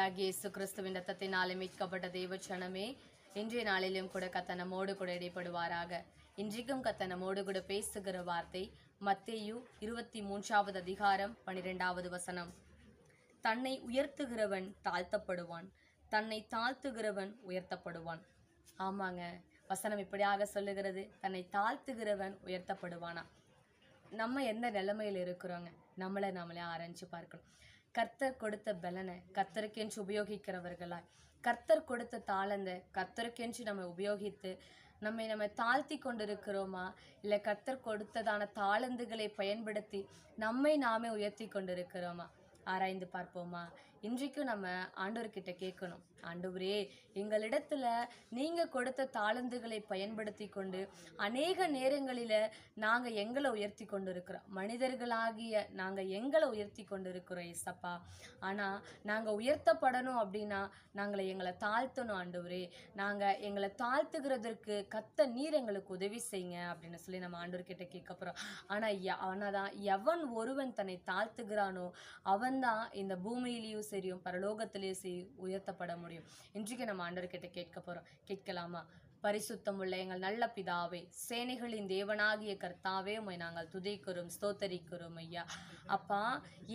ஆண்டவராகிய இயேசு கிறிஸ்துவின் இரத்தத்தினாலே மீட்கப்பட்ட தேவச்சனமே, இன்றைய நாளிலும் கூட கர்த்தர் நம்மோடு கூட இடைப்படுவாராக. இன்றைக்கும் கர்த்தர் நம்மோடு கூட பேசுகிற வார்த்தை மத்தேயு 23வது அதிகாரம் 12வது வசனம். தன்னை உயர்த்துகிறவன் தாழ்த்தப்படுவான், தன்னை தாழ்த்துகிறவன் உயர்த்தப்படுவான். ஆமாங்க, வசனம் இப்படியாக சொல்லுகிறது, தன்னை தாழ்த்துகிறவன் உயர்த்தப்படுவானா. நம்ம எந்த நிலைமையில் இருக்கிறோங்க, நம்மளே ஆராய்ச்சி பார்க்கணும். கர்த்தர் கொடுத்த பலனை கர்த்தருக்கென்று உபயோகிக்கிறவர்களாய், கர்த்தர் கொடுத்த தாளந்தை கர்த்தருக்கென்று நம்ம உபயோகித்து நம்ம தாழ்த்தி கொண்டிருக்கிறோமா, இல்லை கர்த்தர் கொடுத்ததான தாளந்துகளை பயன்படுத்தி நம்மை நாமே உயர்த்தி கொண்டிருக்கிறோமா? ஆராய்ந்து பார்ப்போமா? இன்றைக்கும் நம்ம ஆண்டவர்கிட்ட கேட்கணும், ஆண்டவரே, எங்களிடத்துல நீங்க கொடுத்த தாளந்துகளை பயன்படுத்தி கொண்டு அநேக நேரங்களில் நாங்கள் எங்களை உயர்த்தி கொண்டிருக்கிறோம், மனிதர்களாகிய நாங்கள் எங்களை உயர்த்தி கொண்டிருக்கிறோம் ஏசப்பா. ஆனால் நாங்கள் உயர்த்தப்படணும் அப்படின்னா எங்களை தாழ்த்தணும் ஆண்டவரே. நாங்கள் எங்களை தாழ்த்துகிறதற்கு கர்த்தர் நீர் எங்களுக்கு உதவி செய்யுங்க அப்படின்னு சொல்லி நம்ம ஆண்டவர்கிட்ட கேட்க போகிறோம். ஆனால் எவன் ஒருவன் தன்னை தாழ்த்துகிறானோ அவன் தான் இந்த பூமியிலையும் சரியும் பரலோகத்திலேயும் சரி உயர்த்தப்பட முடியும். இன்றைக்கு நம்ம ஆண்டவர்கிட்ட கேட்க போறோம். கேட்கலாமா? பரிசுத்தம் உள்ள எங்கள் நல்ல பிதாவே, சேனைகளின் தேவனாகிய கர்த்தாவே, உம்மை நாங்கள் துதிக்கிறோம், ஸ்தோத்தரிக்கிறோம் ஐயா. அப்பா,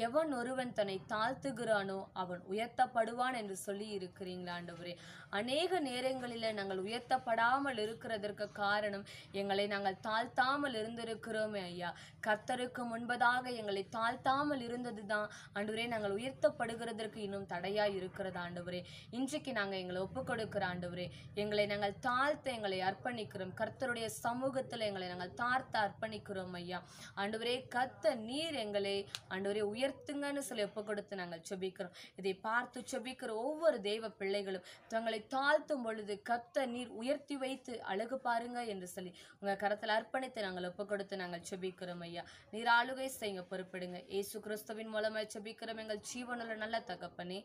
எவன் ஒருவன் தன்னை தாழ்த்துகிறானோ அவன் உயர்த்தப்படுவான் என்று சொல்லி இருக்கிறீங்களா ஆண்டவரே. அநேக நேரங்களில் நாங்கள் உயர்த்தப்படாமல் இருக்கிறதற்கு காரணம் எங்களை நாங்கள் தாழ்த்தாமல் இருந்திருக்கிறோமே ஐயா. கர்த்தருக்கு முன்பதாக எங்களை தாழ்த்தாமல் இருந்தது தான் ஆண்டவரே நாங்கள் உயர்த்தப்படுகிறதற்கு இன்னும் தடையாய் இருக்கிறது ஆண்டவரே. இன்றைக்கு நாங்கள் எங்களை ஒப்புக் கொடுக்கிற ஆண்டவரே, எங்களை நாங்கள் எங்களை அர்ப்பணிக்கிறோம். கர்த்தருடைய சமூகத்தில் எங்களை நாங்கள் தாழ்த்த அர்ப்பணிக்கிறோம் ஐயா. ஆண்டவரே, கர்த்தர் நீர் எங்களை ஆண்டவரே உயர்த்துங்கன்னு சொல்லி ஒப்பு கொடுத்து நாங்கள் செபிக்கிறோம். இதை பார்த்து செபிக்கிற ஒவ்வொரு தெய்வ பிள்ளைகளும் தங்களை தாழ்த்தும் பொழுது கர்த்தர் நீர் உயர்த்தி வைத்து அழகு பாருங்க என்று சொல்லி உங்க கரத்தில் அர்ப்பணித்து நாங்கள் ஒப்பு கொடுத்து நாங்கள் செபிக்கிறோம் ஐயா. நீர் ஆளுகை செய்ய பொறுப்பிடுங்க. இயேசு கிறிஸ்துவின் மூலமாய் செபிக்கிறோம் எங்கள் ஜீவனுள்ள நல்ல தகப்பனே.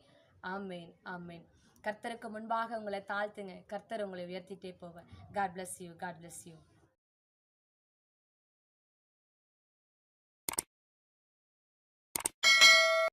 ஆமேன், ஆமேன். கர்த்தருக்கு முன்பாக உங்களை தாழ்த்துங்க, கர்த்தர் உங்களை உயர்த்திட்டே போவார். God bless you. God bless you.